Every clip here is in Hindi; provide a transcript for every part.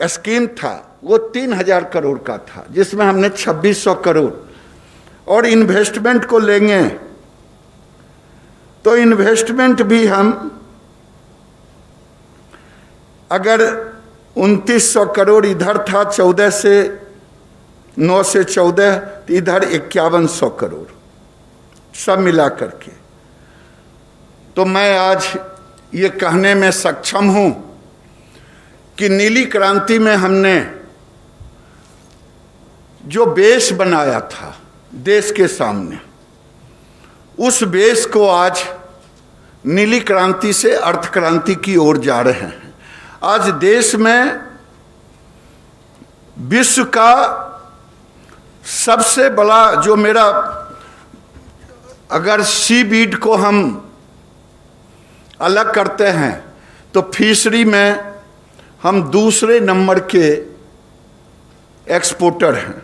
स्कीम था वो 3,000 करोड़ का था, जिसमें हमने 2600 करोड़ और इन्वेस्टमेंट को लेंगे तो इन्वेस्टमेंट भी हम अगर 2900 करोड़ इधर था, 9 से 14, तो इधर 5100 करोड़ सब मिला करके। तो मैं आज ये कहने में सक्षम हूं कि नीली क्रांति में हमने जो बेस बनाया था देश के सामने, उस बेस को आज नीली क्रांति से अर्थ क्रांति की ओर जा रहे हैं। आज देश में विश्व का सबसे बड़ा जो मेरा, अगर सी बीड को हम अलग करते हैं तो फिशरी में हम दूसरे नंबर के एक्सपोर्टर हैं।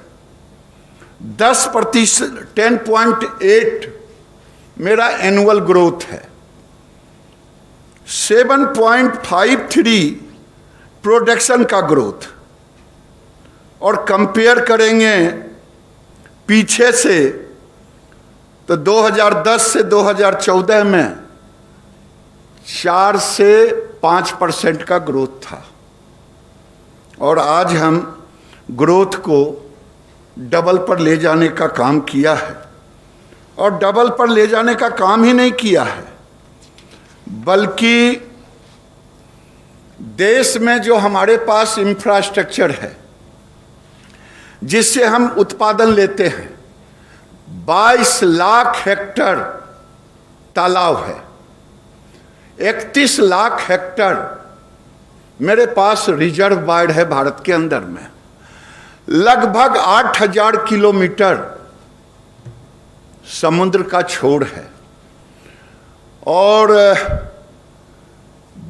10%, 10.8 मेरा एनुअल ग्रोथ है, 7.53 प्रोडक्शन का ग्रोथ, और कंपेयर करेंगे पीछे से तो 2010 से 2014 में 4 से 5% का ग्रोथ था, और आज हम ग्रोथ को डबल पर ले जाने का काम किया है। और डबल पर ले जाने का काम ही नहीं किया है, बल्कि देश में जो हमारे पास इंफ्रास्ट्रक्चर है जिससे हम उत्पादन लेते हैं, 22 लाख हेक्टर तालाब है, 31 लाख हेक्टर मेरे पास रिजर्वायर है भारत के अंदर में, लगभग 8000 किलोमीटर समुद्र का छोर है, और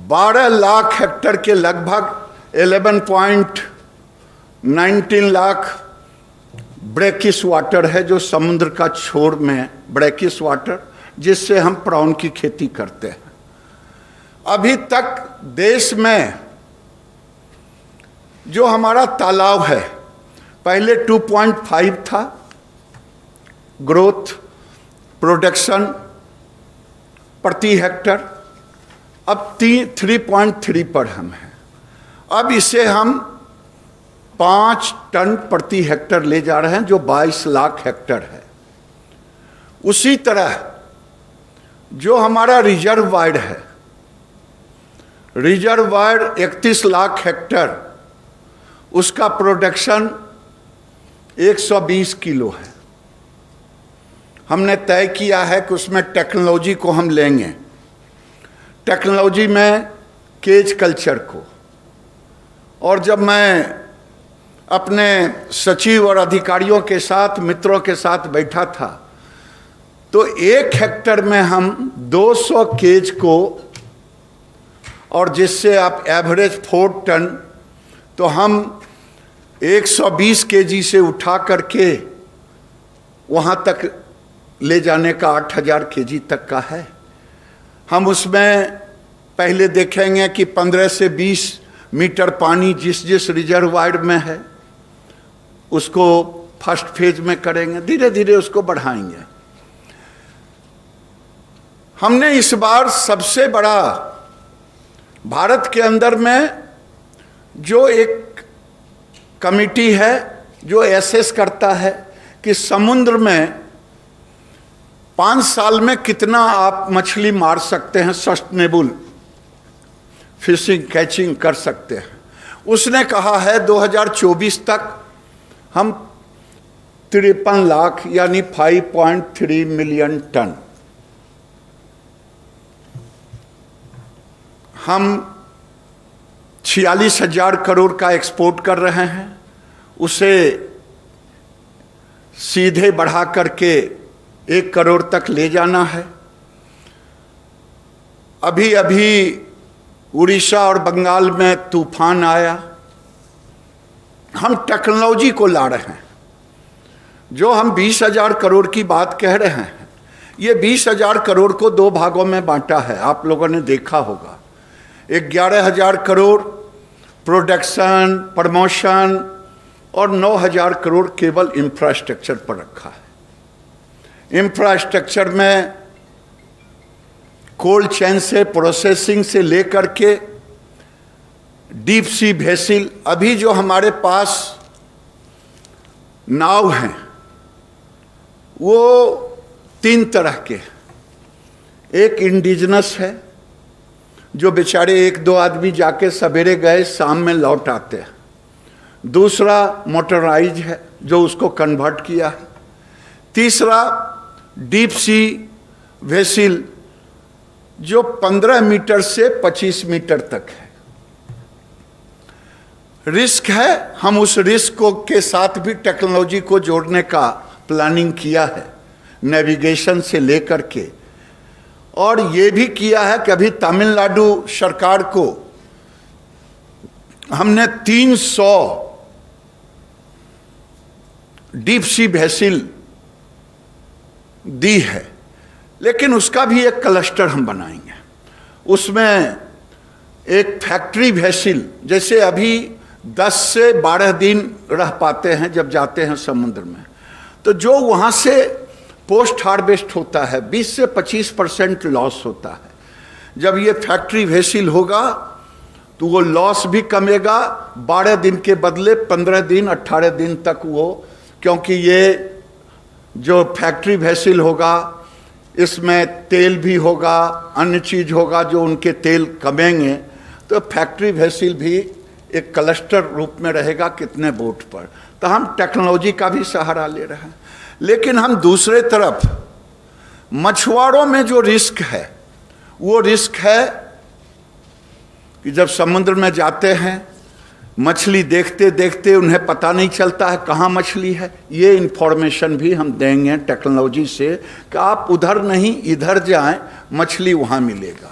12 लाख हेक्टर के लगभग 11.19 लाख ब्रैकिश वाटर है, जो समुद्र का छोर में ब्रैकिश वाटर, जिससे हम प्रॉन की खेती करते हैं। अभी तक देश में जो हमारा तालाब है, पहले 2.5 था ग्रोथ प्रोडक्शन प्रति हेक्टर, अब 3.3 पर हम हैं। अब इसे हम 5 टन प्रति हेक्टर ले जा रहे हैं, जो 22 लाख हेक्टर है। उसी तरह जो हमारा रिजर्वायर है, रिजर्वायर 31 लाख हेक्टर, उसका प्रोडक्शन 120 किलो है। हमने तय किया है कि उसमें टेक्नोलॉजी को हम लेंगे, टेक्नोलॉजी में केज कल्चर को। और जब मैं अपने सचिव और अधिकारियों के साथ, मित्रों के साथ बैठा था, तो 1 हेक्टर में हम 200 केज को, और जिससे आप एवरेज 4 टन, तो हम 120 केजी से उठा करके वहाँ तक ले जाने का 8000 केजी तक का है। हम उसमें पहले देखेंगे कि 15 से 20 मीटर पानी जिस जिस रिजर्वायर में है उसको फर्स्ट फेज में करेंगे, धीरे धीरे उसको बढ़ाएंगे। हमने इस बार सबसे बड़ा भारत के अंदर में जो एक कमिटी है जो एसेस करता है कि समुद्र में 5 साल में कितना आप मछली मार सकते हैं, सस्टेनेबल फिशिंग कैचिंग कर सकते हैं, उसने कहा है 2024 तक हम 53 लाख यानी 5.3 मिलियन टन हम 46,000 करोड़ का एक्सपोर्ट कर रहे हैं। उसे सीधे बढ़ा करके 1 करोड़ तक ले जाना है। अभी अभी उड़ीसा और बंगाल में तूफान आया, हम टेक्नोलॉजी को ला रहे हैं। जो हम 20,000 करोड़ की बात कह रहे हैं, ये 20,000 करोड़ को 2 भागों में बांटा है, आप लोगों ने देखा होगा। 11,000 करोड़ प्रोडक्शन, प्रमोशन और 9,000 करोड़ केवल इंफ्रास्ट्रक्चर पर रखा है। इंफ्रास्ट्रक्चर में कोल्ड चेन से, प्रोसेसिंग से लेकर के डीप सी वेसल, अभी जो हमारे पास नाव हैं वो 3 तरह के हैं। एक इंडिजिनस है, जो बेचारे 1-2 आदमी जाके सवेरे गए शाम में लौट आते हैं। दूसरा मोटराइज है, जो उसको कन्वर्ट किया है। तीसरा डीप सी वेसल, जो 15 मीटर से 25 मीटर तक है। रिस्क है, हम उस रिस्क को के साथ भी टेक्नोलॉजी को जोड़ने का प्लानिंग किया है, नेविगेशन से लेकर के। और ये भी किया है कि अभी तमिलनाडु सरकार को हमने 300 डीप सी वेसल दी है, लेकिन उसका भी एक क्लस्टर हम बनाएंगे। उसमें एक फैक्ट्री वेसल, जैसे अभी 10 से 12 दिन रह पाते हैं जब जाते हैं समुद्र में, तो जो वहाँ से पोस्ट हार्वेस्ट होता है 20 से 25% लॉस होता है। जब ये फैक्ट्री वेसल होगा तो वो लॉस भी कमेगा, 12 दिन के बदले 15 दिन 18 दिन तक वो, क्योंकि ये जो फैक्ट्री वेसल होगा इसमें तेल भी होगा, अन्य चीज होगा, जो उनके तेल कमेंगे, तो फैक्ट्री वेसल भी एक क्लस्टर रूप में रहेगा कितने बोट पर। तो हम टेक्नोलॉजी का भी सहारा ले रहे हैं, लेकिन हम दूसरे तरफ मछुआरों में जो रिस्क है वो रिस्क है कि जब समुद्र में जाते हैं मछली देखते देखते उन्हें पता नहीं चलता है कहाँ मछली है। ये इन्फॉर्मेशन भी हम देंगे टेक्नोलॉजी से कि आप उधर नहीं इधर जाएं, मछली वहाँ मिलेगा।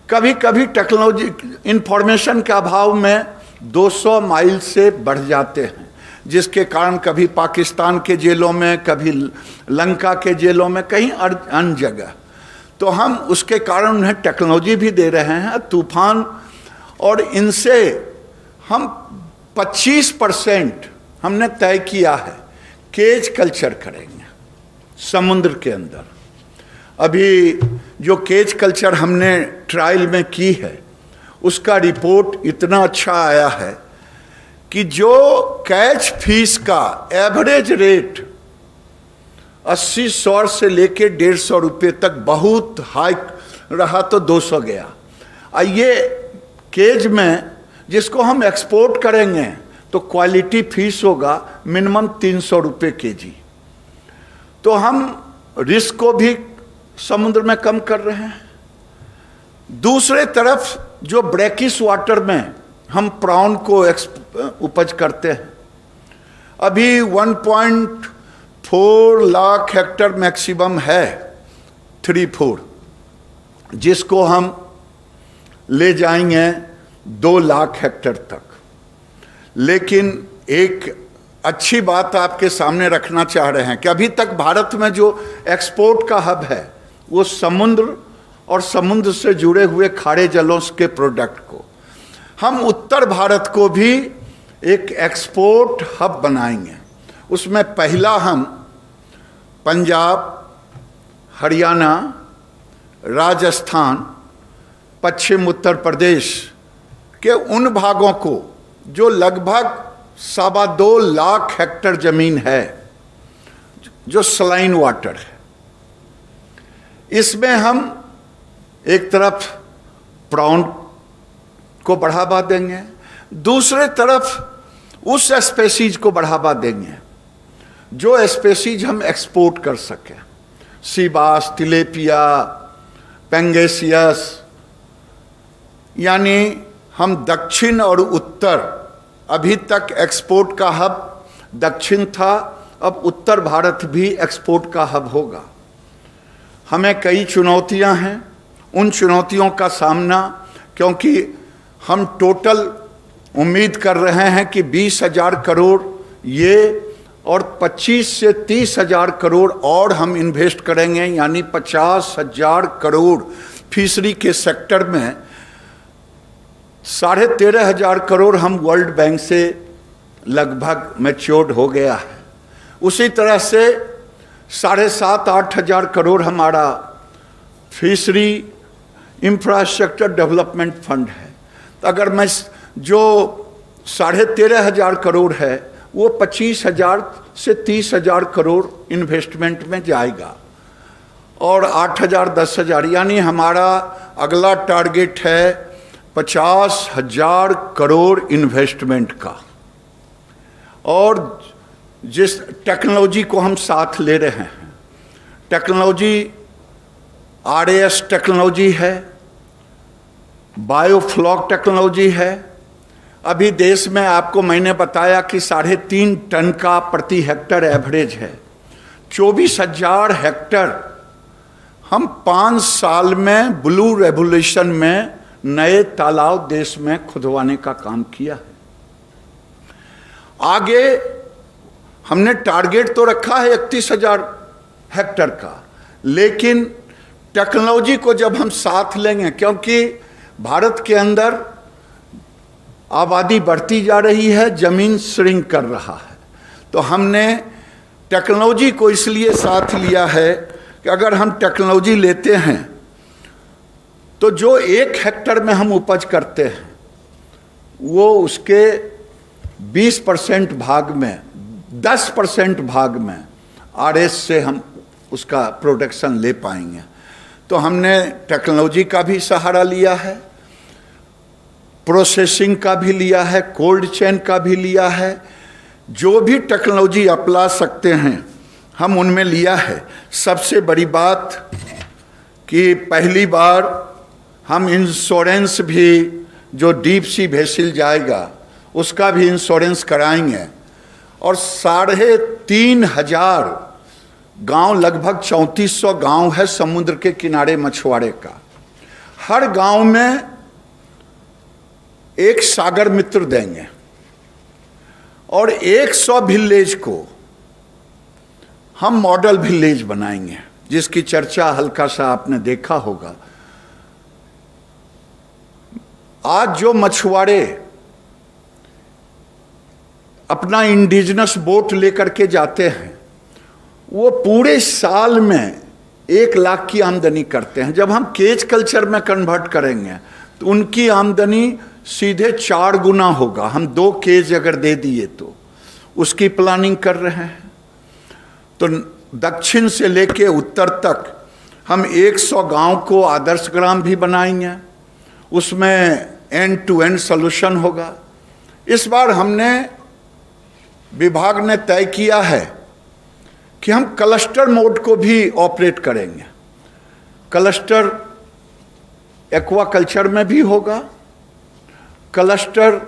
कभी कभी टेक्नोलॉजी इन्फॉर्मेशन के अभाव में 200 माइल से बढ़ जाते हैं, जिसके कारण कभी पाकिस्तान के जेलों में, कभी लंका के जेलों में, कहीं अन्य जगह। तो हम उसके कारण उन्हें टेक्नोलॉजी भी दे रहे हैं, तूफान, और इनसे हम 25% हमने तय किया है केज कल्चर करेंगे समुद्र के अंदर। अभी जो केज कल्चर हमने ट्रायल में की है उसका रिपोर्ट इतना अच्छा आया है कि जो कैच फीस का एवरेज रेट 80-100 से लेके 150 रुपये तक बहुत हाई रहा, तो 200 गया। ये केज में जिसको हम एक्सपोर्ट करेंगे तो क्वालिटी फीस होगा मिनिमम 300 रुपये केजी। तो हम रिस्क को भी समुद्र में कम कर रहे हैं। दूसरे तरफ जो ब्रैकिश वाटर में हम प्राउन को उपज करते हैं, अभी 1.4 लाख हेक्टर मैक्सिमम है 3-4, जिसको हम ले जाएंगे 2 लाख हेक्टर तक। लेकिन एक अच्छी बात आपके सामने रखना चाह रहे हैं कि अभी तक भारत में जो एक्सपोर्ट का हब है वो समुद्र और समुद्र से जुड़े हुए खारे जलों के प्रोडक्ट को, हम उत्तर भारत को भी एक एक्सपोर्ट हब बनाएंगे। उसमें पहला हम पंजाब, हरियाणा, राजस्थान, पश्चिम उत्तर प्रदेश के उन भागों को जो लगभग 2.25 लाख हेक्टर जमीन है जो सलाइन वाटर है, इसमें हम एक तरफ प्राउन को बढ़ावा देंगे, दूसरे तरफ उस स्पेसीज को बढ़ावा देंगे जो स्पेसीज हम एक्सपोर्ट कर सकें। सीबास, तिलेपिया, पेंगेसियस, यानी हम दक्षिण और उत्तर, अभी तक एक्सपोर्ट का हब दक्षिण था, अब उत्तर भारत भी एक्सपोर्ट का हब होगा। हमें कई चुनौतियां हैं, उन चुनौतियों का सामना, क्योंकि हम टोटल उम्मीद कर रहे हैं कि 20,000 करोड़ ये और 25 से 30,000 करोड़ और हम इन्वेस्ट करेंगे, यानी 50,000 करोड़ फिशरी के सेक्टर में 13,500 करोड़ हम वर्ल्ड बैंक से लगभग मैच्योर्ड हो गया है। उसी तरह से 7,500-8,000 करोड़ हमारा फिशरी इंफ्रास्ट्रक्चर डेवलपमेंट फंड है। तो अगर मैं जो 13,500 करोड़ है वो 25,000 से 30,000 करोड़ इन्वेस्टमेंट में जाएगा और 8,000 10,000 यानी हमारा अगला टारगेट है 50,000 करोड़ इन्वेस्टमेंट का। और जिस टेक्नोलॉजी को हम साथ ले रहे हैं, टेक्नोलॉजी RAS टेक्नोलॉजी है, बायोफ्लॉक टेक्नोलॉजी है। अभी देश में आपको मैंने बताया कि 3.5 टन का प्रति हेक्टर एवरेज है। 24,000 हेक्टर हम 5 साल में ब्लू रेवोल्यूशन में नए तालाब देश में खुदवाने का काम किया है। आगे हमने टारगेट तो रखा है 31,000 हेक्टर का, लेकिन टेक्नोलॉजी को जब हम साथ लेंगे, क्योंकि भारत के अंदर आबादी बढ़ती जा रही है, जमीन श्रिंक कर रहा है, तो हमने टेक्नोलॉजी को इसलिए साथ लिया है कि अगर हम टेक्नोलॉजी लेते हैं तो जो 1 हेक्टर में हम उपज करते हैं वो उसके 20% भाग में, 10% भाग में RS से हम उसका प्रोडक्शन ले पाएंगे। तो हमने टेक्नोलॉजी का भी सहारा लिया है, प्रोसेसिंग का भी लिया है, कोल्ड चेन का भी लिया है। जो भी टेक्नोलॉजी अपना सकते हैं हम उनमें लिया है। सबसे बड़ी बात कि पहली बार हम इंश्योरेंस भी, जो डीप सी वेसल जाएगा उसका भी इंश्योरेंस कराएंगे। और 3,500 गांव, लगभग 3400 गांव है समुद्र के किनारे मछुआरे का। हर गांव में एक सागर मित्र देंगे और 100 विलेज को हम मॉडल विलेज बनाएंगे, जिसकी चर्चा हल्का सा आपने देखा होगा। आज जो मछुआरे अपना इंडिजिनस बोट लेकर के जाते हैं वो पूरे साल में 1 लाख की आमदनी करते हैं। जब हम केज कल्चर में कन्वर्ट करेंगे तो उनकी आमदनी सीधे 4 गुना होगा। हम 2 केज अगर दे दिए तो उसकी प्लानिंग कर रहे हैं। तो दक्षिण से लेके उत्तर तक हम 100 गांव को आदर्श ग्राम भी बनाएंगे, उसमें एंड टू एंड सॉल्यूशन होगा। इस बार हमने, विभाग ने तय किया है कि हम क्लस्टर मोड को भी ऑपरेट करेंगे। क्लस्टर एक्वाकल्चर में भी होगा, क्लस्टर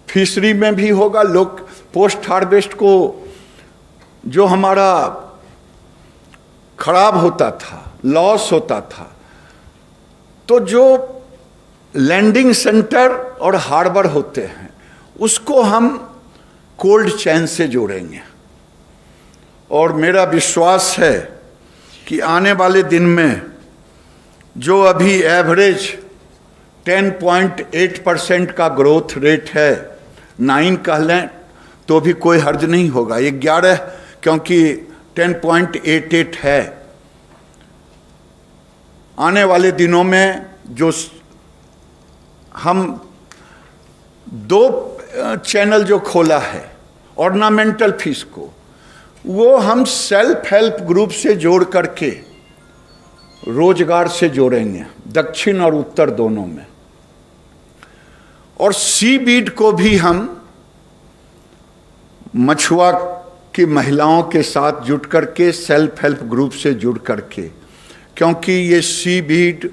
फिशरी में भी होगा। लोग पोस्ट हार्वेस्ट को जो हमारा खराब होता था, लॉस होता था, तो जो लैंडिंग सेंटर और हार्बर होते हैं उसको हम कोल्ड चेन से जोड़ेंगे। और मेरा विश्वास है कि आने वाले दिन में जो अभी एवरेज 10.8% का ग्रोथ रेट है, 9 कह लें तो भी कोई हर्ज नहीं होगा, 11 क्योंकि 10.88 है। आने वाले दिनों में जो हम 2 चैनल जो खोला है ऑर्नामेंटल फिश को, वो हम सेल्फ हेल्प ग्रुप से जोड़ करके रोजगार से जोड़ेंगे, दक्षिण और उत्तर दोनों में। और सी बीड को भी हम मछुआ की महिलाओं के साथ जुट करके, सेल्फ हेल्प ग्रुप से जुड़ करके, क्योंकि ये सी बीड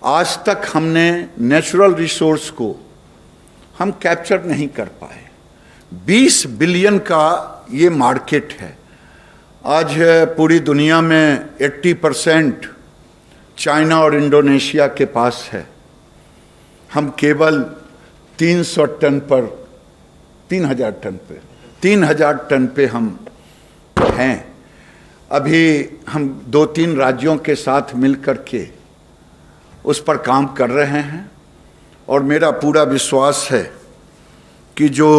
आज तक हमने नेचुरल रिसोर्स को हम कैप्चर नहीं कर पाए। 20 बिलियन का ये मार्केट है। आज पूरी दुनिया में 80% चाइना और इंडोनेशिया के पास है। हम केवल 300 टन पर, 3,000 टन पे, 3,000 टन पे हम हैं। अभी हम 2-3 राज्यों के साथ मिल कर के उस पर काम कर रहे हैं और मेरा पूरा विश्वास है कि जो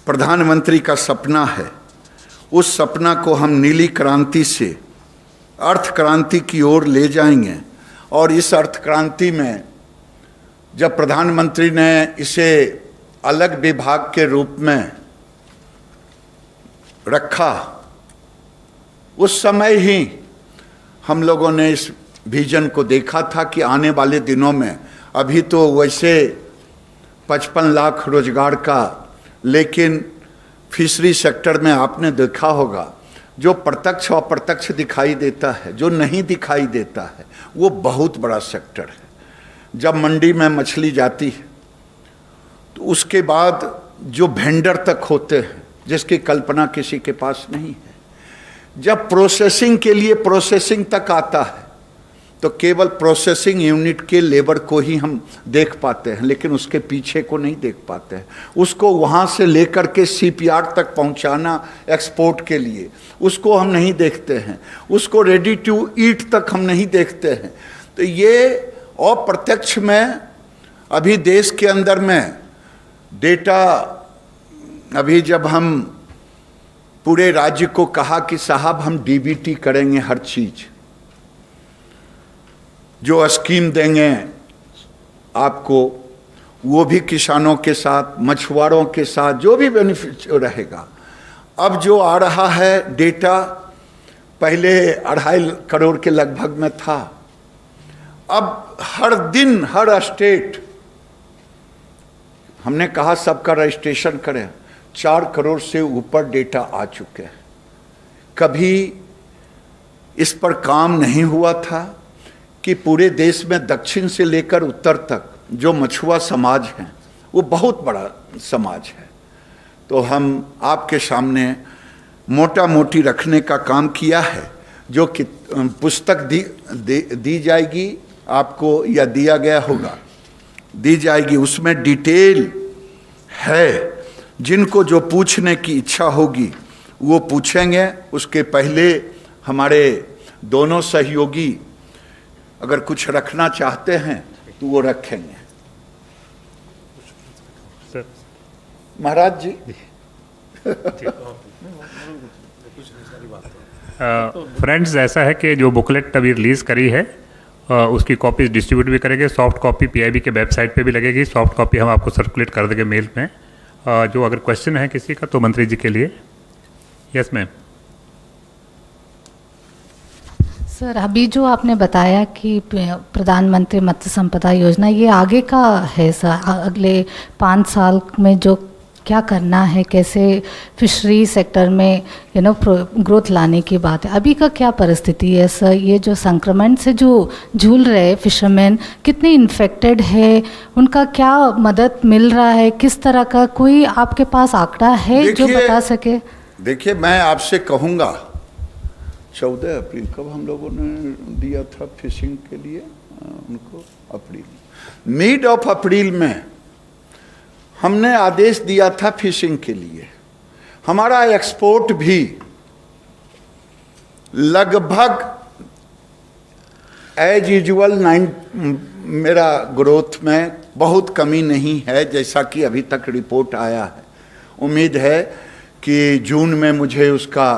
प्रधानमंत्री का सपना है, उस सपना को हम नीली क्रांति से अर्थ क्रांति की ओर ले जाएंगे। और इस अर्थ क्रांति में जब प्रधानमंत्री ने इसे अलग विभाग के रूप में रखा, उस समय ही हम लोगों ने इस विजन को देखा था कि आने वाले दिनों में, अभी तो वैसे 55 लाख रोजगार का, लेकिन फिशरी सेक्टर में आपने देखा होगा जो प्रत्यक्ष और अप्रत्यक्ष दिखाई देता है, जो नहीं दिखाई देता है, वो बहुत बड़ा सेक्टर है। जब मंडी में मछली जाती है तो उसके बाद जो वेंडर तक होते हैं, जिसकी कल्पना किसी के पास नहीं है। जब प्रोसेसिंग के लिए प्रोसेसिंग तक आता है तो केवल प्रोसेसिंग यूनिट के लेबर को ही हम देख पाते हैं, लेकिन उसके पीछे को नहीं देख पाते हैं। उसको वहाँ से लेकर के सीपीआर तक पहुँचाना एक्सपोर्ट के लिए, उसको हम नहीं देखते हैं। उसको रेडी टू ईट तक हम नहीं देखते हैं। तो ये अप्रत्यक्ष में अभी देश के अंदर में डेटा, अभी जब हम पूरे राज्य को कहा कि साहब हम डीबीटी करेंगे, हर चीज़ जो स्कीम देंगे आपको, वो भी किसानों के साथ, मछुआरों के साथ, जो भी बेनिफिट रहेगा। अब जो आ रहा है डेटा, पहले 2.5 करोड़ के लगभग में था, अब हर दिन हर स्टेट, हमने कहा सबका रजिस्ट्रेशन करें, 4 करोड़ से ऊपर डेटा आ चुके हैं। कभी इस पर काम नहीं हुआ था कि पूरे देश में दक्षिण से लेकर उत्तर तक जो मछुआ समाज हैं, वो बहुत बड़ा समाज है। तो हम आपके सामने मोटा मोटी रखने का काम किया है। जो कि पुस्तक दी जाएगी आपको, या दिया गया होगा, दी जाएगी, उसमें डिटेल है। जिनको जो पूछने की इच्छा होगी वो पूछेंगे। उसके पहले हमारे दोनों सहयोगी अगर कुछ रखना चाहते हैं तो वो रखेंगे। महाराज जी। फ्रेंड्स, ऐसा है कि जो बुकलेट अभी रिलीज़ करी है उसकी कॉपीज डिस्ट्रीब्यूट भी करेंगे। सॉफ्ट कॉपी पीआईबी के वेबसाइट पे भी लगेगी। सॉफ्ट कॉपी हम आपको सर्कुलेट कर देंगे मेल में। जो अगर क्वेश्चन है किसी का तो मंत्री जी के लिए। Yes ma'am. सर, अभी जो आपने बताया कि प्रधानमंत्री मत्स्य संपदा योजना, ये आगे का है सर, अगले 5 साल में जो क्या करना है, कैसे फिशरी सेक्टर में ग्रोथ लाने की बात है। अभी का क्या परिस्थिति है सर? ये जो संक्रमण से जो झूल रहे फिशरमैन, कितने इन्फेक्टेड है, उनका क्या मदद मिल रहा है, किस तरह का कोई आपके पास आंकड़ा है जो बता सके? देखिए, मैं आपसे कहूँगा 14 अप्रैल कब हम लोगों ने दिया था फिशिंग के लिए उनको? अप्रैल, मिड ऑफ अप्रैल में हमने आदेश दिया था फिशिंग के लिए। हमारा एक्सपोर्ट भी लगभग एज यूजुअल मेरा ग्रोथ में बहुत कमी नहीं है, जैसा कि अभी तक रिपोर्ट आया है। उम्मीद है कि जून में मुझे उसका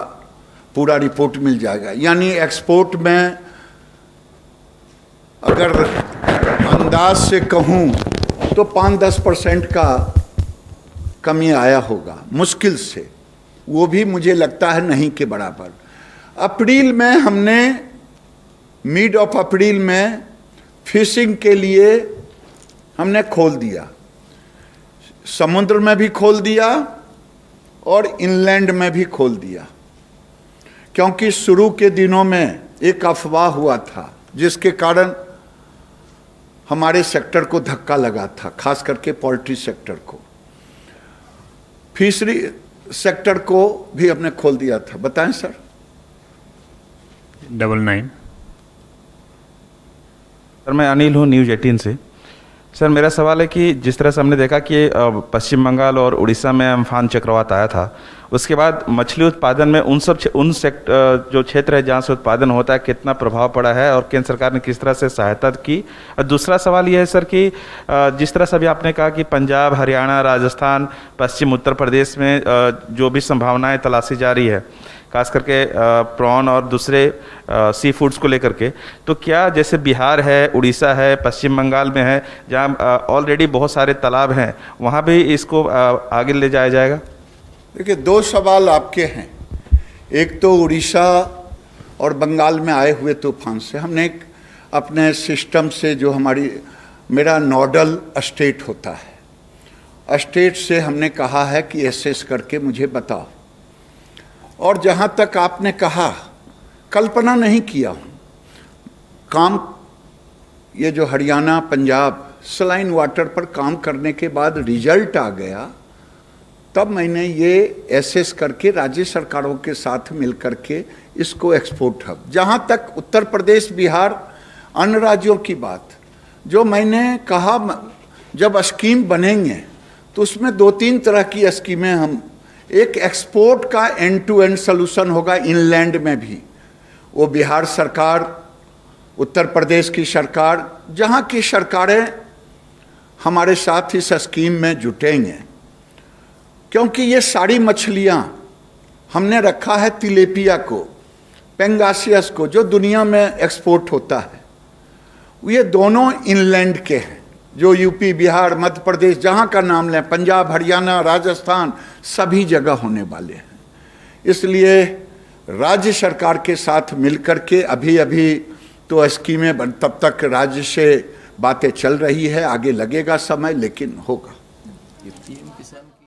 पूरा रिपोर्ट मिल जाएगा। यानी एक्सपोर्ट में अगर अंदाज से कहूँ तो 5-10% का कमी आया होगा, मुश्किल से, वो भी मुझे लगता है नहीं के बराबर। अप्रैल में हमने, मिड ऑफ अप्रैल में फिशिंग के लिए हमने खोल दिया, समुद्र में भी खोल दिया और इनलैंड में भी खोल दिया। क्योंकि शुरू के दिनों में एक अफवाह हुआ था जिसके कारण हमारे सेक्टर को धक्का लगा था, खास करके पोल्ट्री सेक्टर को। फिशरी सेक्टर को भी हमने खोल दिया था। बताएं सर। 99। सर, मैं अनिल हूँ, न्यूज़ 18 से। सर, मेरा सवाल है कि जिस तरह से हमने देखा कि पश्चिम बंगाल और उड़ीसा में अम्फान चक्रवात आया था उसके बाद मछली उत्पादन में उन जो क्षेत्र है जहाँ से उत्पादन होता है कितना प्रभाव पड़ा है और केंद्र सरकार ने किस तरह से सहायता की। और दूसरा सवाल यह है सर कि जिस तरह से अभी आपने कहा कि पंजाब, हरियाणा, राजस्थान, पश्चिम उत्तर प्रदेश में जो भी संभावनाएं तलाशी जा रही है, खास करके प्रॉन और दूसरे सी फूड्स को लेकर के, तो क्या जैसे बिहार है, उड़ीसा है, पश्चिम बंगाल में है, जहाँ ऑलरेडी बहुत सारे तालाब हैं, वहाँ भी इसको आगे ले जाया जाएगा? देखिए, दो सवाल आपके हैं। एक तो उड़ीसा और बंगाल में आए हुए तूफान से हमने एक अपने सिस्टम से जो मेरा नोडल स्टेट होता है, स्टेट से हमने कहा है कि एसेस करके मुझे बताओ। और जहाँ तक आपने कहा, कल्पना नहीं किया हूँ काम, ये जो हरियाणा, पंजाब सलाइन वाटर पर काम करने के बाद रिजल्ट आ गया, तब मैंने ये एसेस करके राज्य सरकारों के साथ मिल करके इसको एक्सपोर्ट हब, जहाँ तक उत्तर प्रदेश, बिहार, अन्य राज्यों की बात, जो मैंने कहा जब स्कीम बनेंगे तो उसमें 2-3 तरह की स्कीमें हम, एक एक्सपोर्ट का एंड टू एंड सोल्यूशन होगा इनलैंड में भी, वो बिहार सरकार, उत्तर प्रदेश की सरकार, जहाँ की सरकारें हमारे साथ इस स्कीम में जुटेंगे, क्योंकि ये सारी मछलियाँ हमने रखा है तिलेपिया को, पेंगासियस को, जो दुनिया में एक्सपोर्ट होता है, ये दोनों इनलैंड के हैं, जो यूपी, बिहार, मध्य प्रदेश, जहाँ का नाम लें, पंजाब, हरियाणा, राजस्थान, सभी जगह होने वाले हैं। इसलिए राज्य सरकार के साथ मिलकर के अभी तो स्कीमें तब तक राज्य से बातें चल रही है, आगे लगेगा समय, लेकिन होगा।